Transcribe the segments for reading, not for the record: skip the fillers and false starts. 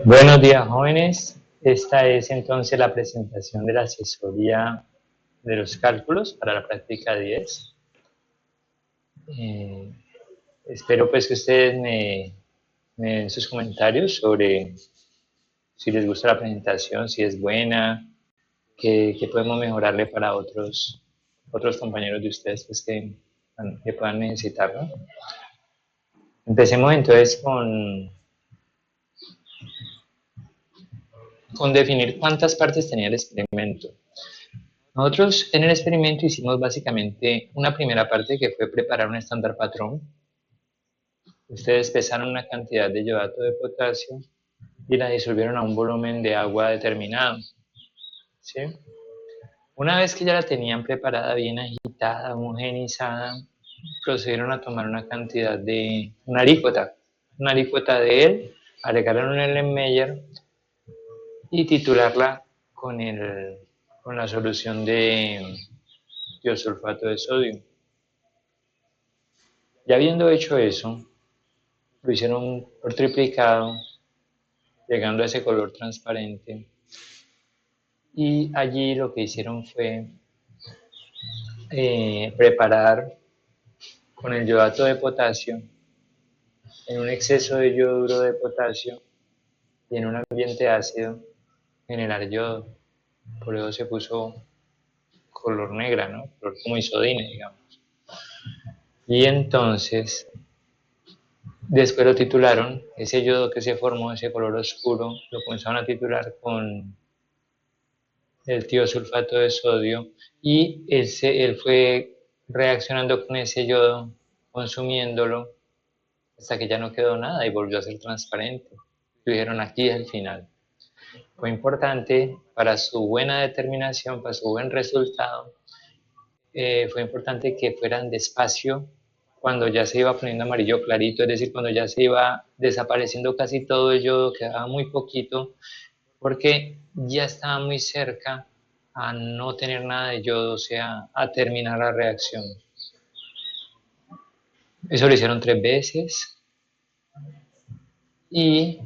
Buenos días, jóvenes. Esta es entonces la presentación de la asesoría de los cálculos para la práctica 10. Eh, Espero pues que ustedes me den sus comentarios sobre si les gusta la presentación, si es buena, qué podemos mejorarle para otros compañeros de ustedes pues, que puedan necesitarlo. Empecemos entonces con definir cuántas partes tenía el experimento. Nosotros en el experimento hicimos básicamente una primera parte que fue preparar un estándar patrón. Ustedes pesaron una cantidad de yodato de potasio y la disolvieron a un volumen de agua determinado, ¿sí? Una vez que ya la tenían preparada, bien agitada, homogenizada, procedieron a tomar una alícuota de él, agregaron un Erlenmeyer y titularla con, con la solución de tiosulfato de sodio. Ya habiendo hecho eso, lo hicieron por triplicado, llegando a ese color transparente. Y allí lo que hicieron fue preparar con el yodato de potasio, en un exceso de yoduro de potasio y en un ambiente ácido, generar yodo. Por eso se puso color negra, ¿no? Color como isodine, digamos. Y entonces, después lo titularon, ese yodo que se formó, ese color oscuro, lo comenzaron a titular con el tiosulfato de sodio y él fue reaccionando con ese yodo, consumiéndolo hasta que ya no quedó nada y volvió a ser transparente. Lo dijeron aquí es el final. Fue importante para su buena determinación, para su buen resultado, fue importante que fueran despacio cuando ya se iba poniendo amarillo clarito, es decir, cuando ya se iba desapareciendo casi todo el yodo, quedaba muy poquito, porque ya estaba muy cerca a no tener nada de yodo, o sea, a terminar la reacción. Eso lo hicieron 3 veces y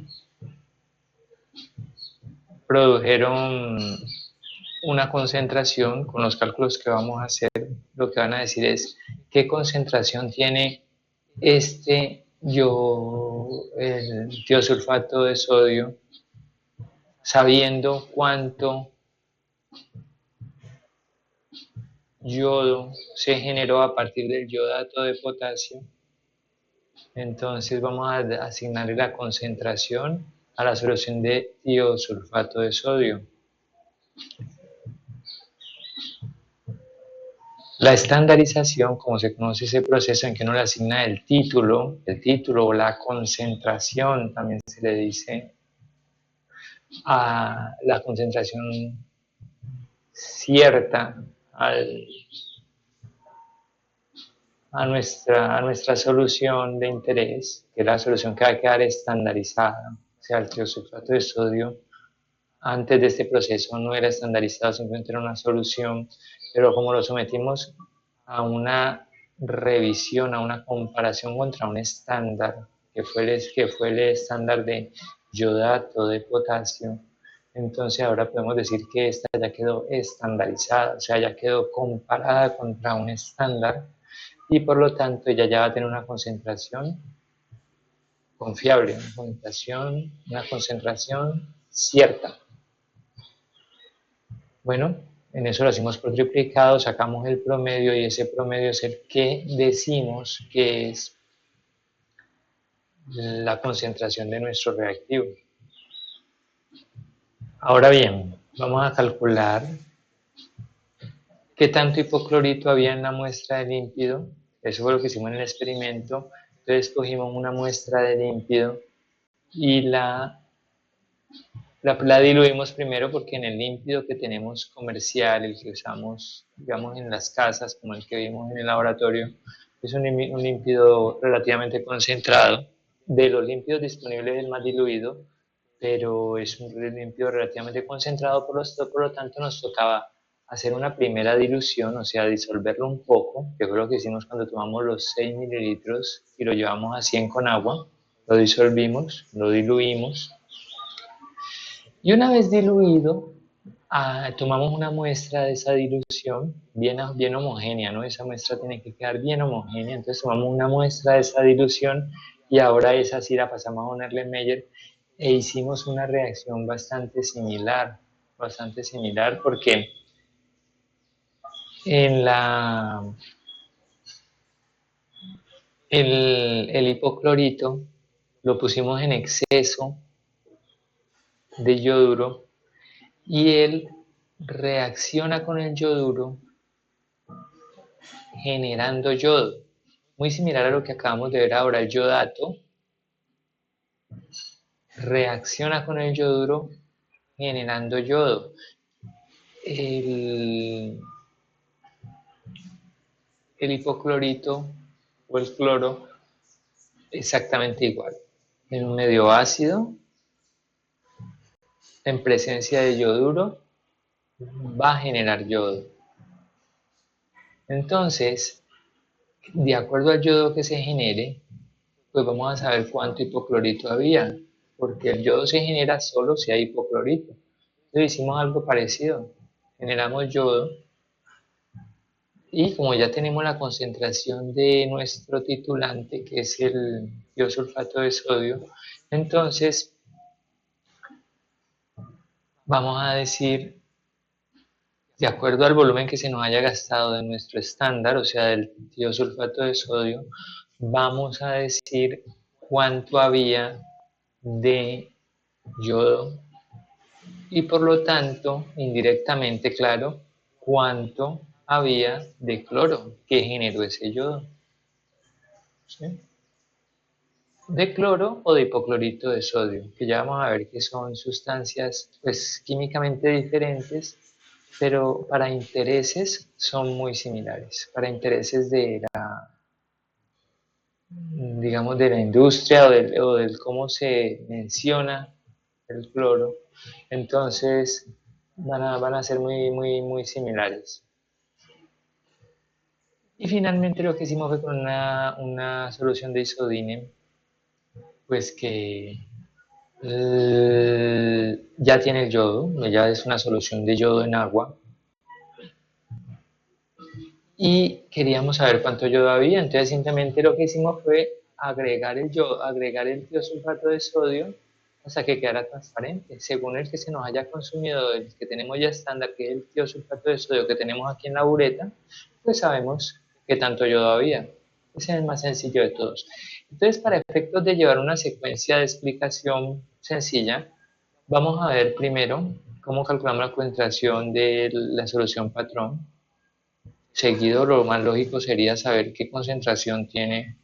produjeron una concentración. Con los cálculos que vamos a hacer, lo que van a decir es qué concentración tiene el tiosulfato de sodio, sabiendo cuánto yodo se generó a partir del yodato de potasio. Entonces vamos a asignarle la concentración a la solución de tiosulfato de sodio. La estandarización, como se conoce ese proceso en que uno le asigna el título o la concentración, también se le dice a la concentración cierta a nuestra solución de interés, que es la solución que va a quedar estandarizada, o sea, el tiosulfato de sodio. Antes de este proceso no era estandarizado, simplemente era una solución, pero como lo sometimos a una revisión, a una comparación contra un estándar, que fue el estándar de yodato de potasio, entonces ahora podemos decir que esta ya quedó estandarizada, o sea, ya quedó comparada contra un estándar y por lo tanto ella ya va a tener una concentración confiable, una concentración cierta. Bueno, en eso lo hacemos por triplicado, sacamos el promedio y ese promedio es el que decimos que es la concentración de nuestro reactivo. Ahora bien, vamos a calcular qué tanto hipoclorito había en la muestra de límpido. Eso fue lo que hicimos en el experimento. Entonces cogimos una muestra de límpido y la diluimos primero porque en el límpido que tenemos comercial, el que usamos, digamos, en las casas, como el que vimos en el laboratorio, es un límpido relativamente concentrado. De los límpidos disponibles es el más diluido, pero es un límpido relativamente concentrado, por lo tanto nos tocaba hacer una primera dilución, o sea, disolverlo un poco, que fue lo que hicimos cuando tomamos los 6 mililitros y lo llevamos a 100 con agua, lo disolvimos, lo diluimos Y una vez diluido, tomamos una muestra de esa dilución bien homogénea, ¿no? Esa muestra tiene que quedar bien homogénea, entonces tomamos una muestra de esa dilución y ahora esa sí la pasamos a un Erlenmeyer e hicimos una reacción bastante similar porque en el hipoclorito lo pusimos en exceso de yoduro y él reacciona con el yoduro generando yodo. Muy similar a lo que acabamos de ver ahora, el yodato reacciona con el yoduro generando yodo. El, el hipoclorito o el cloro exactamente igual. En un medio ácido, en presencia de yoduro, va a generar yodo. Entonces, de acuerdo al yodo que se genere, pues vamos a saber cuánto hipoclorito había, porque el yodo se genera solo si hay hipoclorito. Entonces hicimos algo parecido, generamos yodo y como ya tenemos la concentración de nuestro titulante, que es el tiosulfato de sodio, entonces vamos a decir, de acuerdo al volumen que se nos haya gastado de nuestro estándar, o sea, del tiosulfato de sodio, vamos a decir cuánto había de yodo y por lo tanto, indirectamente, claro, cuánto había de cloro que generó ese yodo. ¿Sí? De cloro o de hipoclorito de sodio, que ya vamos a ver que son sustancias pues químicamente diferentes, pero para intereses son muy similares, para intereses de la, digamos, de la industria o del cómo se menciona el cloro, entonces van a ser muy similares. Y finalmente lo que hicimos fue con una solución de isodine, pues que ya tiene el yodo, ya es una solución de yodo en agua. Y queríamos saber cuánto yodo había, entonces simplemente lo que hicimos fue agregar el yodo, agregar el tiosulfato de sodio hasta que quedara transparente. Según el que se nos haya consumido, el que tenemos ya estándar, que es el tiosulfato de sodio que tenemos aquí en la bureta, pues sabemos qué tanto yodo había. Ese es el más sencillo de todos. Entonces, para efectos de llevar una secuencia de explicación sencilla, vamos a ver primero cómo calculamos la concentración de la solución patrón. Seguido, lo más lógico sería saber qué concentración tiene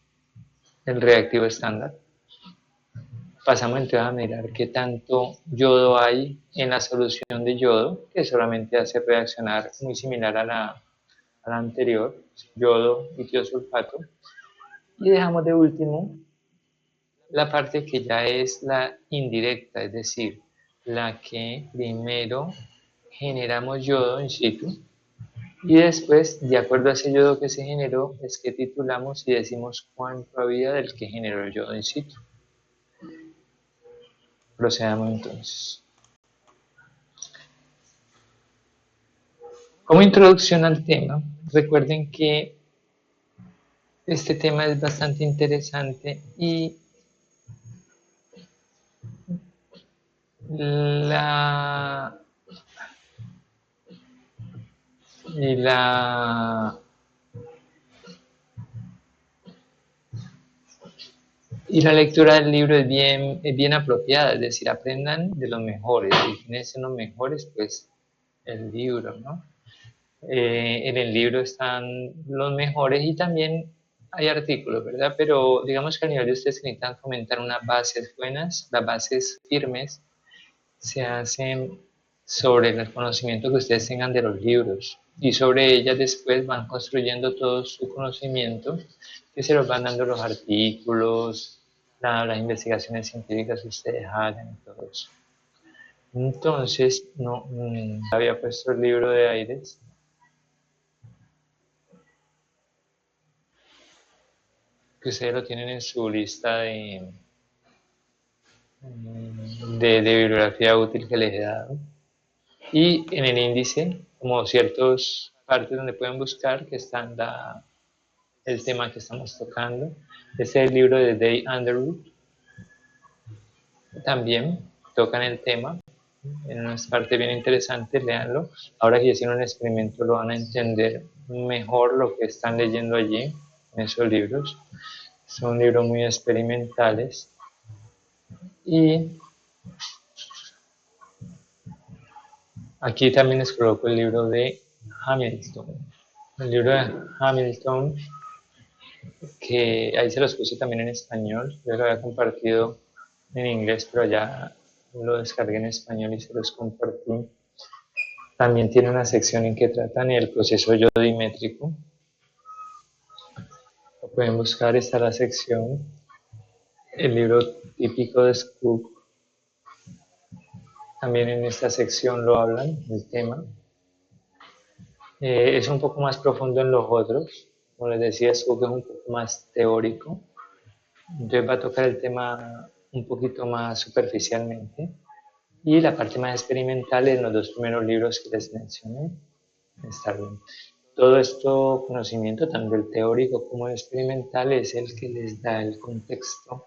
el reactivo estándar. Pasamos entonces a mirar qué tanto yodo hay en la solución de yodo, que solamente hace reaccionar muy similar a la anterior, yodo y tiosulfato. Y dejamos de último la parte que ya es la indirecta, es decir, la que primero generamos yodo in situ y después, de acuerdo a ese yodo que se generó, es que titulamos y decimos cuánto había del que generó el yodo in situ. Procedamos entonces. Como introducción al tema, recuerden que este tema es bastante interesante la, y la Y la lectura del libro es bien apropiada, es decir, aprendan de los mejores, y quienes son los mejores, pues el libro, ¿no? En el libro están los mejores y también hay artículos, ¿verdad? Pero digamos que a nivel de ustedes que necesitan fomentar unas bases buenas, las bases firmes, se hacen sobre el conocimiento que ustedes tengan de los libros y sobre ellas después van construyendo todo su conocimiento que se los van dando los artículos, las investigaciones científicas que ustedes hagan y todo eso. Entonces, no, había puesto el libro de Aires, que ustedes lo tienen en su lista de bibliografía útil que les he dado. Y en el índice, como ciertas partes donde pueden buscar que están el tema que estamos tocando. Este es el libro de Dave Underwood. También tocan el tema en unas partes bien interesantes, léanlo. Ahora que hicieron un experimento lo van a entender mejor lo que están leyendo allí en esos libros. Son libros muy experimentales. Y aquí también les coloco el libro de Hamilton. El libro de Hamilton, que ahí se los puse también en español. Yo lo había compartido en inglés, pero ya lo descargué en español y se los compartí. También tiene una sección en que tratan el proceso yodimétrico. Lo pueden buscar, está la sección, el libro típico de Skoog. También en esta sección lo hablan, el tema. Es un poco más profundo en los otros. Como les decía, Skoog es un poco más teórico. Entonces va a tocar el tema un poquito más superficialmente. Y la parte más experimental en los dos primeros libros que les mencioné. Está bien. Todo esto conocimiento, tanto el teórico como el experimental, es el que les da el contexto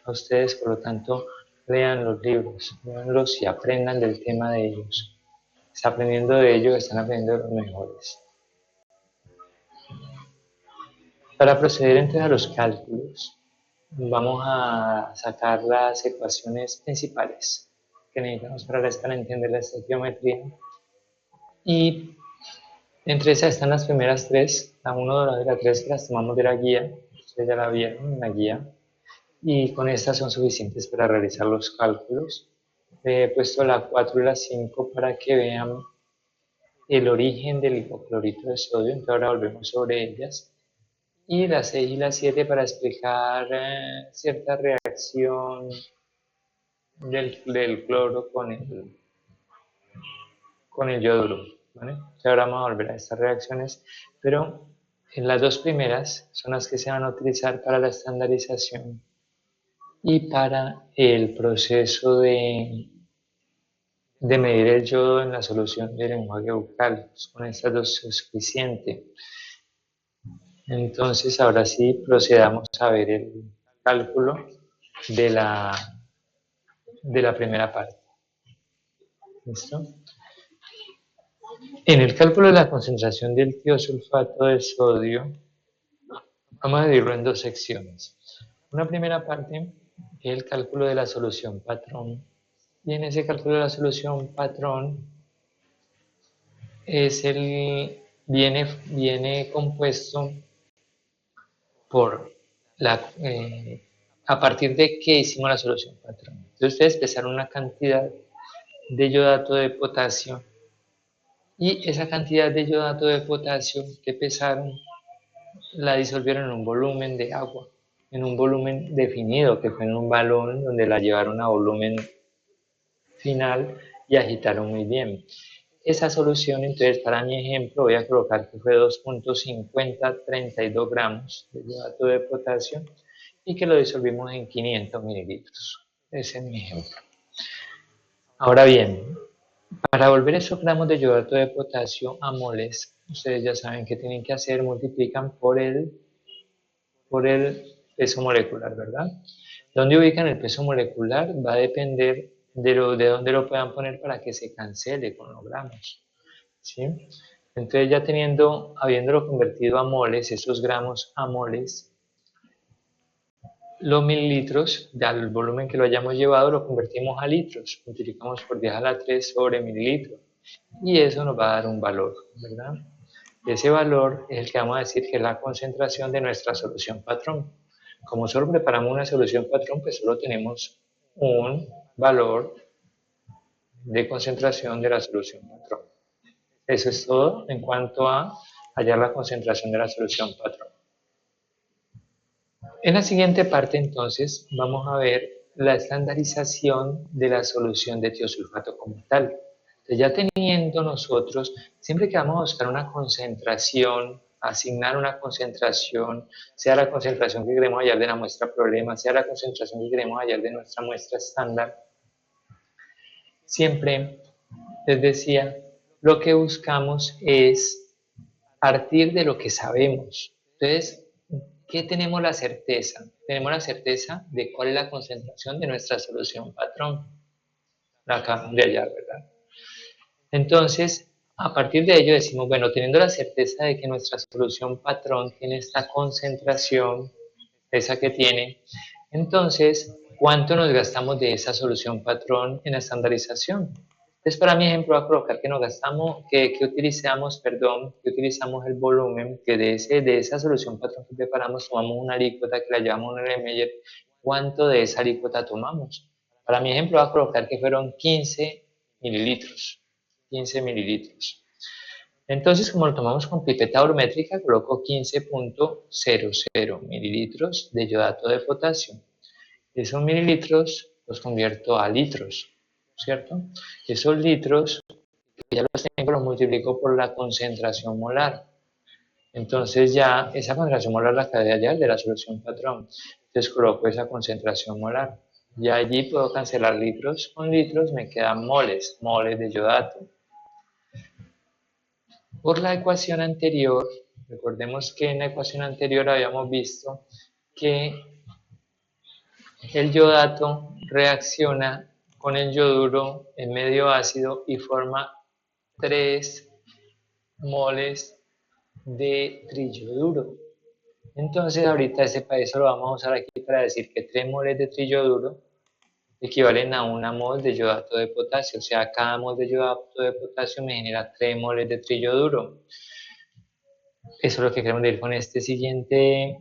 a ustedes, por lo tanto, lean los libros, leanlos y aprendan del tema de ellos. Están aprendiendo de ellos, están aprendiendo de los mejores. Para proceder entonces a los cálculos, vamos a sacar las ecuaciones principales que necesitamos para entender la estequiometría. Y entre esas están las primeras tres, la 1, 2 y la 3 que las tomamos de la guía, ustedes ya la vieron en la guía, y con estas son suficientes para realizar los cálculos. He puesto la 4 y la 5 para que vean el origen del hipoclorito de sodio, entonces ahora volvemos sobre ellas. Y la 6 y la 7 para explicar cierta reacción del cloro con el yoduro, ¿vale? Ahora vamos a volver a estas reacciones, pero en las dos primeras son las que se van a utilizar para la estandarización y para el proceso de medir el yodo en la solución del enjuague bucal. Pues con estas dos es suficiente. Entonces, ahora sí procedamos a ver el cálculo de la primera parte. ¿Listo? En el cálculo de la concentración del tiosulfato de sodio, vamos a dividirlo en dos secciones. Una primera parte es el cálculo de la solución patrón. Y en ese cálculo de la solución patrón viene compuesto por a partir de que hicimos la solución patrón. Entonces ustedes pesaron una cantidad de iodato de potasio y esa cantidad de iodato de potasio que pesaron la disolvieron en un volumen de agua, en un volumen definido que fue en un balón donde la llevaron a volumen final y agitaron muy bien. Esa solución, entonces, para mi ejemplo, voy a colocar que fue 2.5032 gramos de hidrato de potasio y que lo disolvimos en 500 mililitros. Ese es mi ejemplo. Ahora bien, para volver esos gramos de hidrato de potasio a moles, ustedes ya saben qué tienen que hacer, multiplican por el peso molecular, ¿verdad? ¿Dónde ubican el peso molecular? Va a depender de dónde lo puedan poner para que se cancele con los gramos, ¿sí? Entonces ya habiéndolo convertido a moles, esos gramos a moles, los mililitros, ya el volumen que lo hayamos llevado, lo convertimos a litros, multiplicamos por 10 a la 3 sobre mililitro, y eso nos va a dar un valor, ¿verdad? Ese valor es el que vamos a decir que es la concentración de nuestra solución patrón. Como solo preparamos una solución patrón, pues solo tenemos un valor de concentración de la solución patrón. Eso es todo en cuanto a hallar la concentración de la solución patrón. En la siguiente parte, entonces, vamos a ver la estandarización de la solución de tiosulfato como tal. Entonces, ya teniendo nosotros, siempre que vamos a buscar una concentración asignar una concentración, sea la concentración que queremos hallar de la muestra problema, sea la concentración que queremos hallar de nuestra muestra estándar, siempre les decía, lo que buscamos es partir de lo que sabemos. Entonces, ¿qué tenemos la certeza? Tenemos la certeza de cuál es la concentración de nuestra solución patrón. La acabamos de hallar, ¿verdad? Entonces, a partir de ello decimos, bueno, teniendo la certeza de que nuestra solución patrón tiene esta concentración, esa que tiene, entonces, ¿cuánto nos gastamos de esa solución patrón en la estandarización? Entonces, para mi ejemplo, voy a colocar que nos gastamos, que utilizamos el volumen, que de esa solución patrón que preparamos, tomamos una alícuota que la llamamos un Erlenmeyer. ¿Cuánto de esa alícuota tomamos? Para mi ejemplo, voy a colocar que fueron 15 mililitros. 15 mililitros. Entonces, como lo tomamos con pipeta volumétrica, coloco 15.00 mililitros de iodato de potasio. Esos mililitros los convierto a litros, ¿cierto? Esos litros, que ya los tengo, los multiplico por la concentración molar. Entonces ya esa concentración molar la acabé de hallar de la solución patrón. Entonces coloco esa concentración molar. Ya allí puedo cancelar litros con litros, me quedan moles, moles de iodato. Por la ecuación anterior, recordemos que en la ecuación anterior habíamos visto que el iodato reacciona con el yoduro en medio ácido y forma 3 moles de triyoduro. Entonces ahorita eso lo vamos a usar aquí para decir que 3 moles de triyoduro equivalen a 1 mol de iodato de potasio. O sea, cada mol de iodato de potasio me genera 3 moles de triyoduro. Eso es lo que queremos decir con este siguiente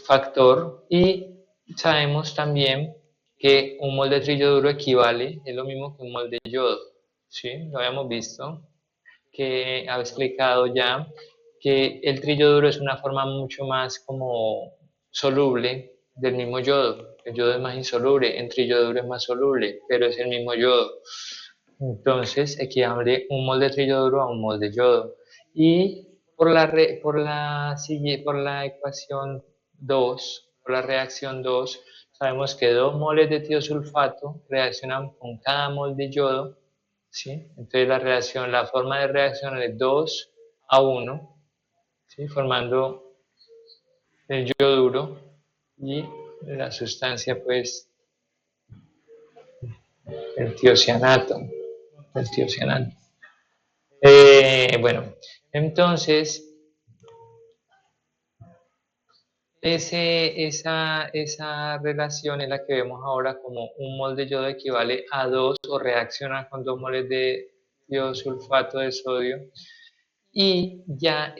factor. Y sabemos también que un mol de triyoduro equivale, es lo mismo que un mol de yodo. ¿Sí? Lo habíamos visto, que ha explicado ya que el triyoduro es una forma mucho más como soluble del mismo yodo. El yodo es más insoluble, el triyoduro es más soluble, pero es el mismo yodo. Entonces equivale un mol de triyoduro a un mol de yodo. Y por la ecuación 2, por la reacción 2, sabemos que 2 moles de tiosulfato reaccionan con cada mol de yodo, ¿sí? Entonces la forma de reacción es 2 a 1, ¿sí? Formando el yoduro y la sustancia, pues, el tiocianato. El tiocianato. Bueno, entonces, esa relación es la que vemos ahora como un mol de yodo equivale a 2 o reacciona con 2 moles de tiosulfato de sodio. Y ya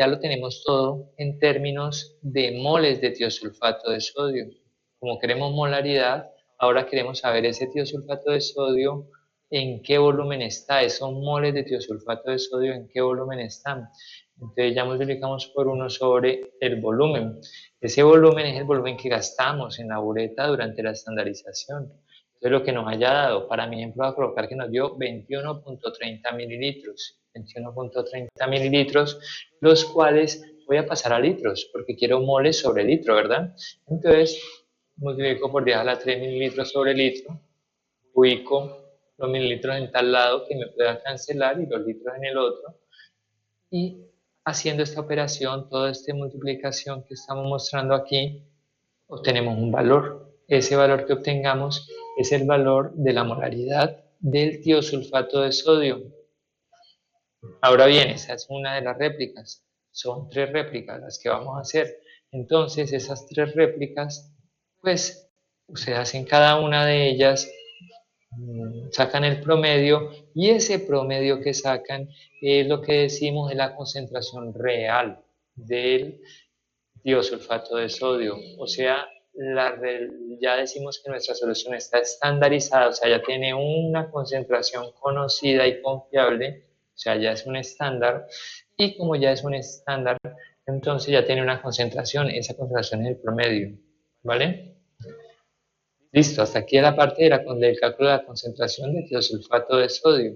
lo tenemos todo en términos de moles de tiosulfato de sodio. Como queremos molaridad, ahora queremos saber ese tiosulfato de sodio en qué volumen está, esos moles de tiosulfato de sodio en qué volumen están. Entonces ya multiplicamos por 1 sobre el volumen. Ese volumen es el volumen que gastamos en la bureta durante la estandarización. Entonces lo que nos haya dado, para mi ejemplo voy a colocar que nos dio 21.30 mililitros. 21.30 mililitros, los cuales voy a pasar a litros, porque quiero moles sobre litro, ¿verdad? Entonces multiplico por 10 a la 3 mililitros sobre litro, ubico los mililitros en tal lado que me pueda cancelar y los litros en el otro, y haciendo esta operación, toda esta multiplicación que estamos mostrando aquí, obtenemos un valor. Ese valor que obtengamos es el valor de la molaridad del tiosulfato de sodio. Ahora bien, esa es una de las réplicas. Son 3 réplicas las que vamos a hacer. Entonces, esas 3 réplicas, pues, ustedes hacen cada una de ellas, sacan el promedio, y ese promedio que sacan es lo que decimos es la concentración real del tiosulfato de sodio. O sea, ya decimos que nuestra solución está estandarizada, o sea, ya tiene una concentración conocida y confiable, o sea, ya es un estándar, y como ya es un estándar, entonces ya tiene una concentración, esa concentración es el promedio, ¿vale? Listo, hasta aquí la parte del cálculo de la concentración de tiosulfato de sodio.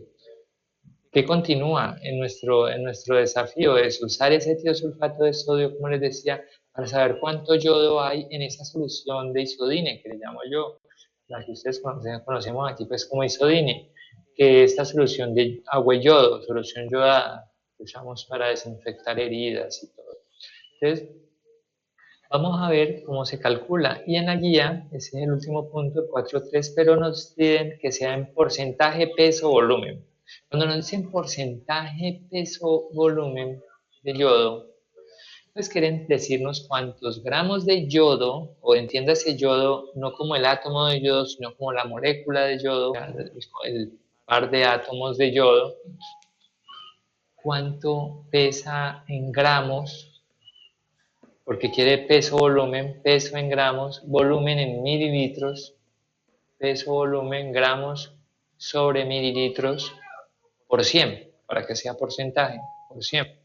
¿Qué continúa en nuestro desafío? Es usar ese tiosulfato de sodio, como les decía, para saber cuánto yodo hay en esa solución de isodine, que le llamo yo, la que ustedes conocemos aquí pues como isodine, que es esta solución de agua y yodo, solución yodada, que usamos para desinfectar heridas y todo. Entonces, vamos a ver cómo se calcula. Y en la guía, ese es el último punto, 4.3, pero nos piden que sea en porcentaje, peso, volumen. Cuando nos dicen porcentaje, peso, volumen de yodo, pues quieren decirnos cuántos gramos de yodo, o entiéndase yodo no como el átomo de yodo, sino como la molécula de yodo, el par de átomos de yodo, cuánto pesa en gramos, porque quiere peso, volumen, peso en gramos, volumen en mililitros, peso, volumen, gramos sobre mililitros por 100, para que sea porcentaje, por 100.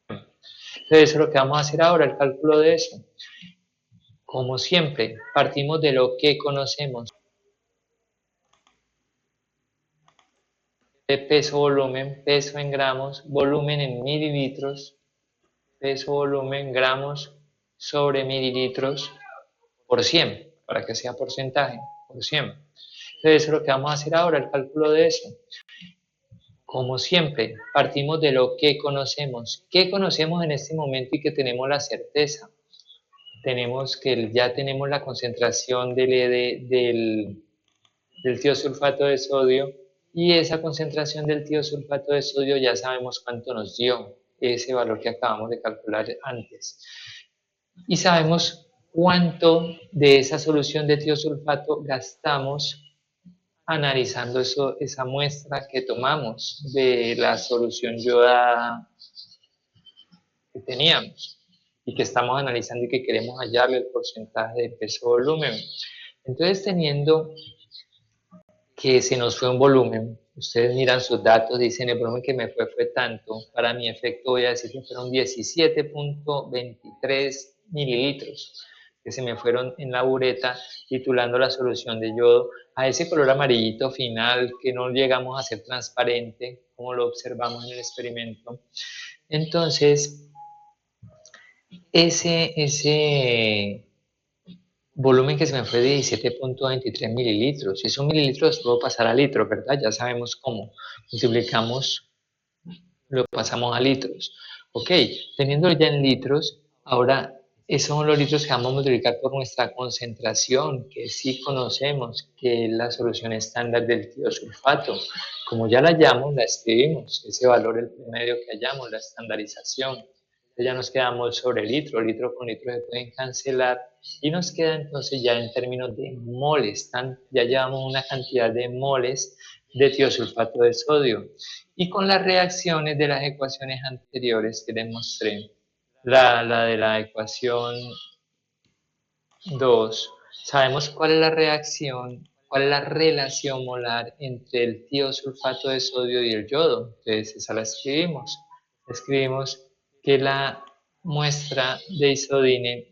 Entonces, eso es lo que vamos a hacer ahora, el cálculo de eso. Como siempre, partimos de lo que conocemos. De peso, volumen, peso en gramos, volumen en mililitros, peso, volumen, gramos sobre mililitros por 100, para que sea porcentaje, por 100. Entonces, eso es lo que vamos a hacer ahora, el cálculo de eso. Como siempre, partimos de lo que conocemos. ¿Qué conocemos en este momento y que tenemos la certeza? Tenemos que ya tenemos la concentración del tiosulfato de sodio y esa concentración del tiosulfato de sodio ya sabemos cuánto nos dio ese valor que acabamos de calcular antes. Y sabemos cuánto de esa solución de tiosulfato gastamos analizando esa muestra que tomamos de la solución yodada que teníamos y que estamos analizando y que queremos hallarle el porcentaje de peso-volumen. Entonces, teniendo que se nos fue un volumen, ustedes miran sus datos, dicen el volumen que me fue tanto, para mi efecto voy a decir que fueron 17.23 mililitros que se me fueron en la bureta titulando la solución de yodo a ese color amarillito final que no llegamos a ser transparente como lo observamos en el experimento. Entonces, ese volumen que se me fue de 17.23 mililitros. Si son mililitros, puedo pasar a litros, ¿verdad? Ya sabemos cómo. Multiplicamos, lo pasamos a litros. Ok, teniéndolo ya en litros, ahora esos son los litros que vamos a multiplicar por nuestra concentración, que sí conocemos, que es la solución estándar del tiosulfato. Como ya la hallamos, la escribimos, ese valor, el promedio que hallamos, la estandarización. Ya nos quedamos sobre litro, litro con litro se pueden cancelar y nos queda entonces ya en términos de moles, ya llevamos una cantidad de moles de tiosulfato de sodio. Y con las reacciones de las ecuaciones anteriores que les mostré, la de la ecuación 2, sabemos cuál es la reacción, cuál es la relación molar entre el tiosulfato de sodio y el yodo. Entonces esa la escribimos. Escribimos que la muestra de isodine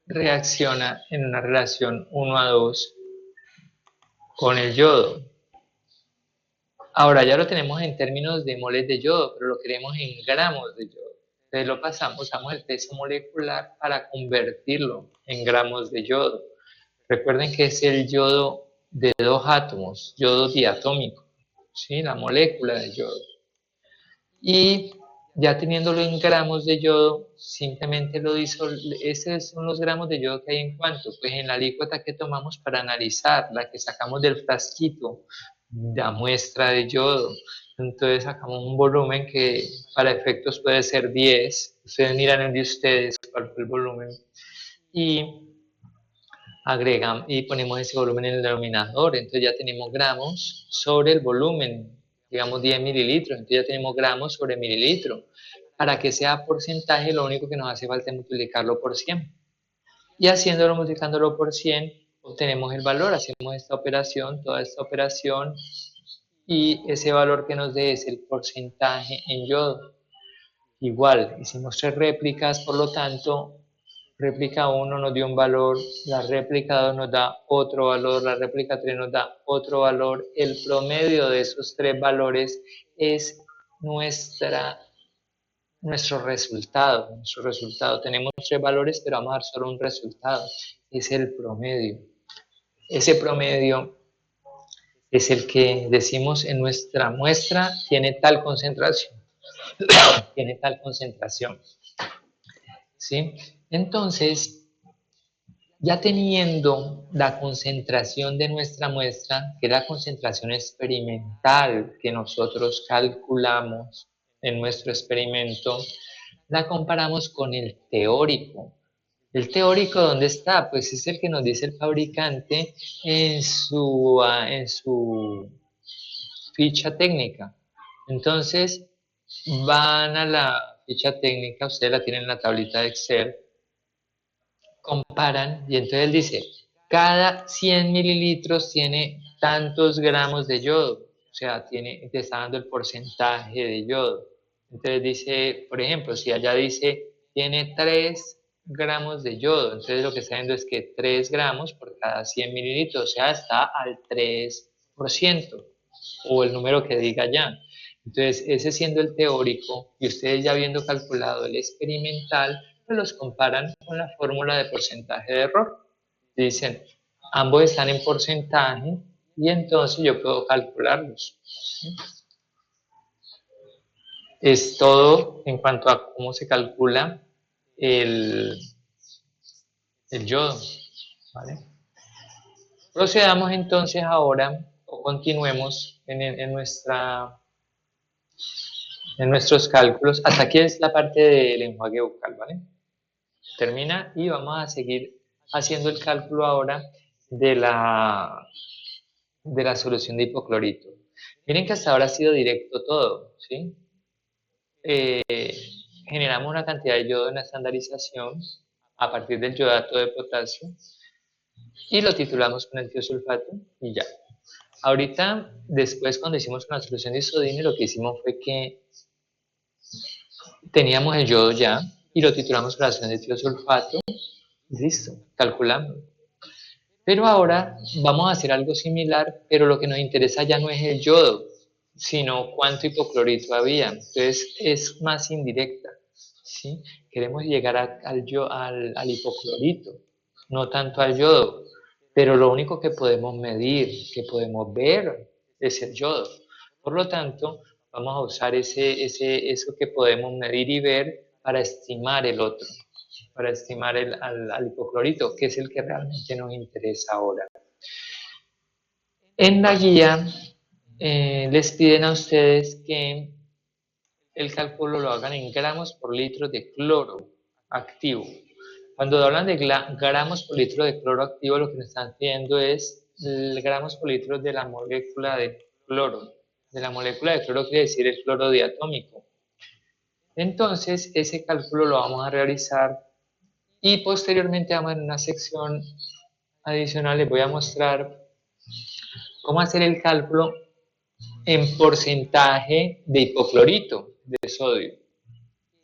reacciona en una relación 1:2 con el yodo. Ahora ya lo tenemos en términos de moles de yodo, pero lo queremos en gramos de yodo. Entonces lo pasamos, usamos el peso molecular para convertirlo en gramos de yodo. Recuerden que es el yodo de 2 átomos, yodo diatómico, ¿sí? La molécula de yodo. Y ya teniéndolo en gramos de yodo, simplemente lo disolvemos. Esos son los gramos de yodo que hay en cuánto, pues en la alícuota que tomamos para analizar, la que sacamos del frasquito, la muestra de yodo. Entonces sacamos un volumen que para efectos puede ser 10. Ustedes miran el de ustedes cuál fue el volumen. Y agregamos y ponemos ese volumen en el denominador. Entonces ya tenemos gramos sobre el volumen, digamos 10 mililitros. Entonces ya tenemos gramos sobre mililitro. Para que sea porcentaje, lo único que nos hace falta es multiplicarlo por 100. Y haciéndolo, multiplicándolo por 100, obtenemos el valor. Hacemos esta operación, toda esta operación, y ese valor que nos dé es el porcentaje en yodo. Igual, hicimos 3 réplicas, por lo tanto, réplica 1 nos dio un valor, la réplica 2 nos da otro valor, la réplica 3 nos da otro valor. El promedio de esos tres valores es nuestro resultado. Tenemos tres valores, pero vamos a dar solo un resultado. Es el promedio. Ese promedio es el que decimos en nuestra muestra tiene tal concentración. Tiene tal concentración. ¿Sí? Entonces, ya teniendo la concentración de nuestra muestra, que es la concentración experimental que nosotros calculamos en nuestro experimento, la comparamos con el teórico. ¿El teórico dónde está? Pues es el que nos dice el fabricante en su ficha técnica. Entonces, van a la ficha técnica, ustedes la tienen en la tablita de Excel, comparan y entonces él dice, cada 100 mililitros tiene tantos gramos de yodo, o sea, te está dando el porcentaje de yodo. Entonces dice, por ejemplo, si allá dice, tiene 3 gramos de yodo, entonces lo que está viendo es que 3 gramos por cada 100 mililitros, o sea, está al 3%, o el número que diga ya. Entonces, ese siendo el teórico, y ustedes ya habiendo calculado el experimental, pues los comparan con la fórmula de porcentaje de error. Dicen, ambos están en porcentaje y entonces yo puedo calcularlos. Es todo en cuanto a cómo se calcula el yodo. ¿Vale? Procedamos entonces ahora, o continuemos en nuestros cálculos. Hasta aquí es la parte del enjuague bucal, ¿vale? Termina y vamos a seguir haciendo el cálculo ahora de la solución de hipoclorito. Miren que hasta ahora ha sido directo todo, ¿sí? Generamos una cantidad de yodo en la estandarización a partir del yodato de potasio y lo titulamos con el tiosulfato y ya. Ahorita, después cuando hicimos con la solución de isodine, lo que hicimos fue que teníamos el yodo ya y lo titulamos con la solución de tiosulfato. Listo, calculamos. Pero ahora vamos a hacer algo similar, pero lo que nos interesa ya no es el yodo, sino cuánto hipoclorito había. Entonces es más indirecta, ¿sí? Queremos llegar al hipoclorito, no tanto al yodo. Pero lo único que podemos medir, que podemos ver, es el yodo. Por lo tanto, vamos a usar eso que podemos medir y ver para estimar el otro, para estimar al hipoclorito, que es el que realmente nos interesa ahora. En la guía les piden a ustedes que el cálculo lo hagan en gramos por litro de cloro activo. Cuando hablan de gramos por litro de cloro activo, lo que nos están pidiendo es gramos por litro de la molécula de cloro. De la molécula de cloro quiere decir el cloro diatómico. Entonces, ese cálculo lo vamos a realizar y posteriormente vamos en una sección adicional, les voy a mostrar cómo hacer el cálculo en porcentaje de hipoclorito de sodio,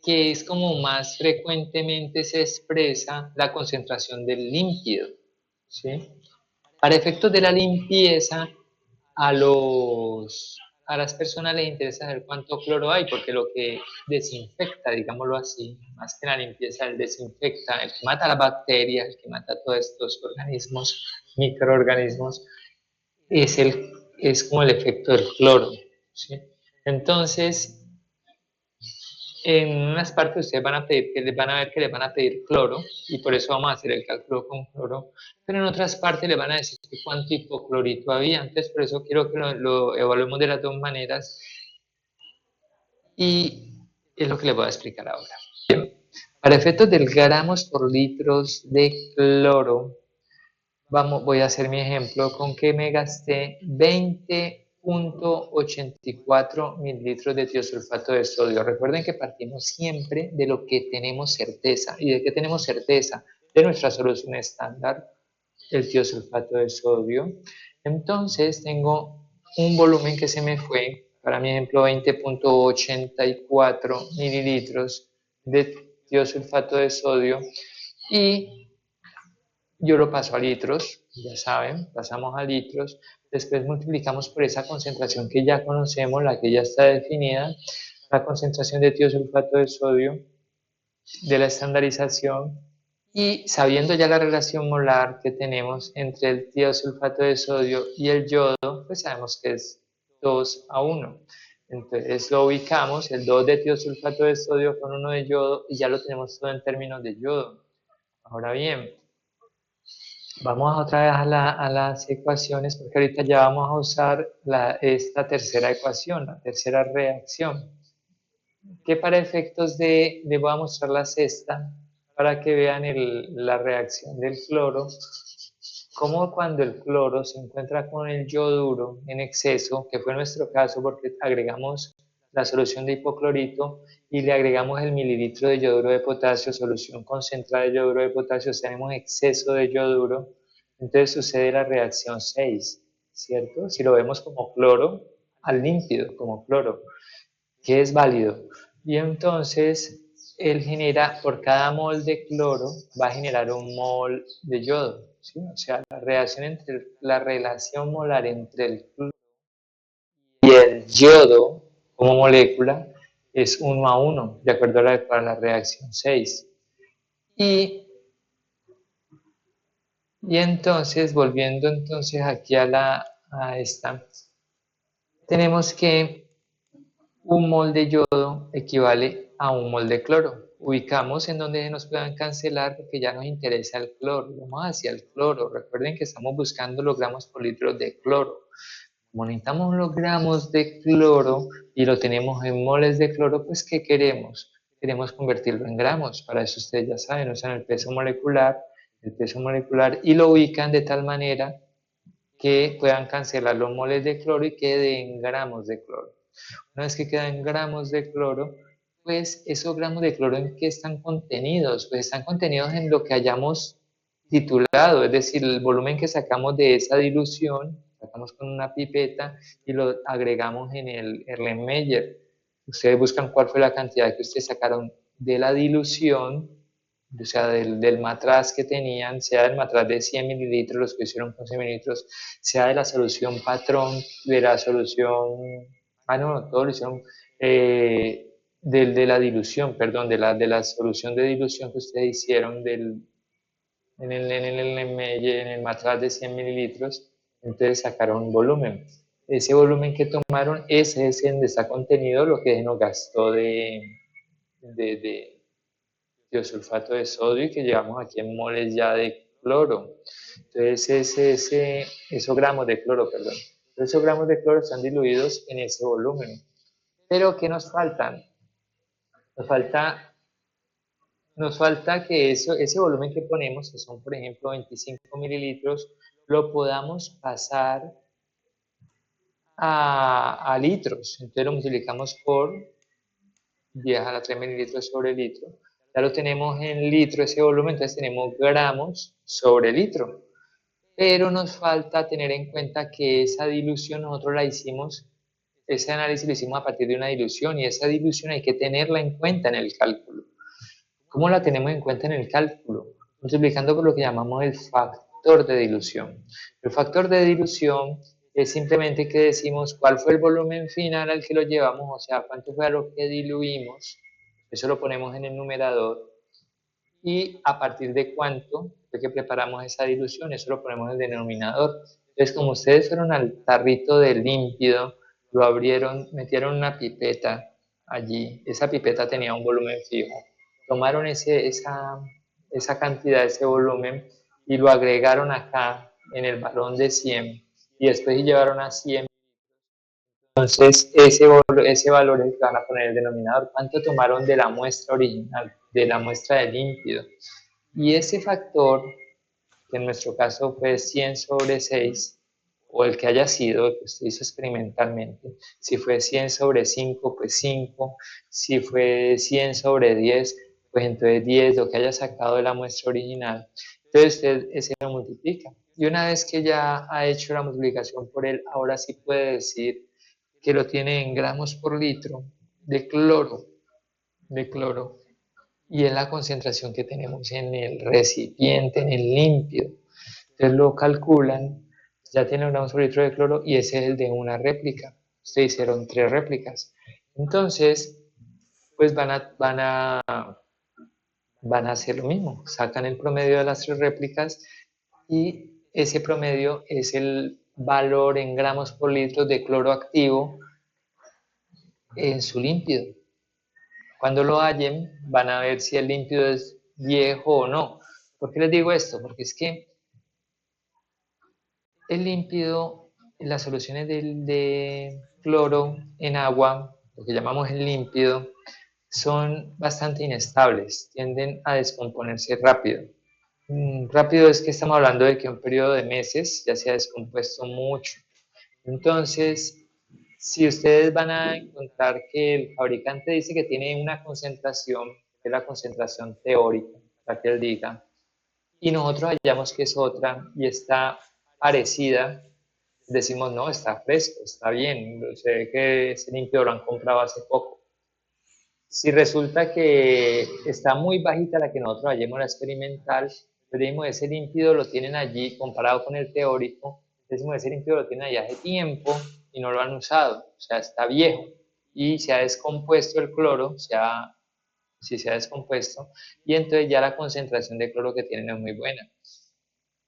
que es como más frecuentemente se expresa la concentración del líquido, ¿sí? Para efectos de la limpieza, a las personas les interesa saber cuánto cloro hay, porque lo que desinfecta, digámoslo así, más que la limpieza, el desinfecta, el que mata las bacterias, el que mata todos estos organismos, microorganismos, es como el efecto del cloro, ¿sí? Entonces, en unas partes ustedes van a pedir que les van a ver que les van a pedir cloro y por eso vamos a hacer el cálculo con cloro, pero en otras partes les van a decir cuánto hipoclorito había, entonces por eso quiero que lo evaluemos de las dos maneras y es lo que les voy a explicar ahora. Bien. Para efectos del gramos por litros de cloro, voy a hacer mi ejemplo con que me gasté 20.84 mililitros de tiosulfato de sodio. Recuerden que partimos siempre de lo que tenemos certeza. ¿Y de qué tenemos certeza? De nuestra solución estándar, el tiosulfato de sodio. Entonces tengo un volumen que se me fue, para mi ejemplo 20.84 mililitros de tiosulfato de sodio. y yo lo paso a litros, ya saben, pasamos a litros, después multiplicamos por esa concentración que ya conocemos, la que ya está definida, la concentración de tiosulfato de sodio de la estandarización, y sabiendo ya la relación molar que tenemos entre el tiosulfato de sodio y el yodo, pues sabemos que es 2:1. Entonces lo ubicamos, el 2 de tiosulfato de sodio con 1 de yodo, y ya lo tenemos todo en términos de yodo. Ahora bien, vamos otra vez a las ecuaciones, porque ahorita ya vamos a usar esta tercera ecuación, la tercera reacción, que para efectos de voy a mostrar la sexta, para que vean la reacción del cloro, como cuando el cloro se encuentra con el yoduro en exceso, que fue nuestro caso porque agregamos la solución de hipoclorito y le agregamos el mililitro de yoduro de potasio, solución concentrada de yoduro de potasio, tenemos exceso de yoduro, entonces sucede la reacción 6, ¿cierto? Si lo vemos como cloro al límpido, como cloro, que es válido. Y entonces él genera, por cada mol de cloro, va a generar un mol de yodo, ¿sí? O sea, la relación molar entre el cloro y el yodo como molécula es 1:1, de acuerdo a la reacción 6. Y, y entonces, volviendo entonces aquí a esta, tenemos que un mol de yodo equivale a un mol de cloro. Ubicamos en donde nos puedan cancelar porque ya nos interesa el cloro. Vamos hacia el cloro. Recuerden que estamos buscando los gramos por litro de cloro. Como necesitamos los gramos de cloro y lo tenemos en moles de cloro, pues ¿qué queremos? Queremos convertirlo en gramos. Para eso ustedes ya saben, usan el peso molecular y lo ubican de tal manera que puedan cancelar los moles de cloro y quede en gramos de cloro. Una vez que quedan gramos de cloro, pues esos gramos de cloro en qué están contenidos, pues están contenidos en lo que hayamos titulado, es decir, el volumen que sacamos de esa dilución, sacamos con una pipeta y lo agregamos en el Erlenmeyer. Ustedes buscan cuál fue la cantidad que ustedes sacaron de la dilución, o sea, del matraz que tenían, sea del matraz de 100 mililitros, los que hicieron con 100 mililitros, sea de la solución patrón, de la solución, no, todo lo hicieron, de la dilución, perdón, de la solución de dilución que ustedes hicieron en el matraz de 100 mililitros, entonces sacaron volumen. Ese volumen que tomaron, ese es en donde está contenido lo que nos gastó de tiosulfato de sodio y que llevamos aquí en moles ya de cloro. Entonces, esos gramos de cloro, perdón. Esos gramos de cloro están diluidos en ese volumen. Pero, ¿qué nos faltan? Nos falta, nos falta que ese volumen que ponemos, que son por ejemplo 25 mililitros, lo podamos pasar a litros. Entonces lo multiplicamos por 10 a la 3 mililitros sobre litro. Ya lo tenemos en litro ese volumen, entonces tenemos gramos sobre litro. Pero nos falta tener en cuenta que esa dilución nosotros la hicimos, ese análisis lo hicimos a partir de una dilución y esa dilución hay que tenerla en cuenta en el cálculo. ¿Cómo la tenemos en cuenta en el cálculo? Multiplicando por lo que llamamos el factor de dilución. El factor de dilución es simplemente que decimos cuál fue el volumen final al que lo llevamos, o sea, cuánto fue a lo que diluimos, eso lo ponemos en el numerador, y a partir de cuánto fue que preparamos esa dilución, eso lo ponemos en el denominador. Entonces, como ustedes fueron al tarrito de límpido, lo abrieron, metieron una pipeta allí, esa pipeta tenía un volumen fijo, tomaron esa cantidad, ese volumen, y lo agregaron acá en el balón de 100, y después llevaron a 100. Entonces, ese valor es el que van a poner en el denominador. ¿Cuánto tomaron de la muestra original, de la muestra de límpido? Y ese factor, que en nuestro caso fue 100 sobre 6, o el que haya sido, que usted hizo experimentalmente, si fue 100 sobre 5, pues 5, si fue 100 sobre 10, pues entonces 10, lo que haya sacado de la muestra original. Entonces usted ese lo multiplica. Y una vez que ya ha hecho la multiplicación por él, ahora sí puede decir que lo tiene en gramos por litro de cloro, y es la concentración que tenemos en el recipiente, en el límpido. Entonces lo calculan, ya tienen un gramo sobre litro de cloro y ese es el de una réplica. Ustedes hicieron 3 réplicas. Entonces, pues van a hacer lo mismo. Sacan el promedio de las 3 réplicas y ese promedio es el valor en gramos por litro de cloro activo en su límpido. Cuando lo hallen, van a ver si el límpido es viejo o no. ¿Por qué les digo esto? Porque es que el límpido, las soluciones de cloro en agua, lo que llamamos el límpido, son bastante inestables, tienden a descomponerse rápido. Rápido es que estamos hablando de que un periodo de meses ya se ha descompuesto mucho. Entonces, si ustedes van a encontrar que el fabricante dice que tiene una concentración, que es la concentración teórica, para que él diga, y nosotros hallamos que es otra y está parecida, decimos, no, está fresco, está bien, se ve que ese limpio lo han comprado hace poco. Si resulta que está muy bajita la que nosotros hallemos la experimental, decimos, ese límpido lo tienen allí comparado con el teórico, decimos, ese límpido lo tienen allí hace tiempo y no lo han usado, o sea, está viejo y se ha descompuesto el cloro, si se ha descompuesto, y entonces ya la concentración de cloro que tienen es muy buena.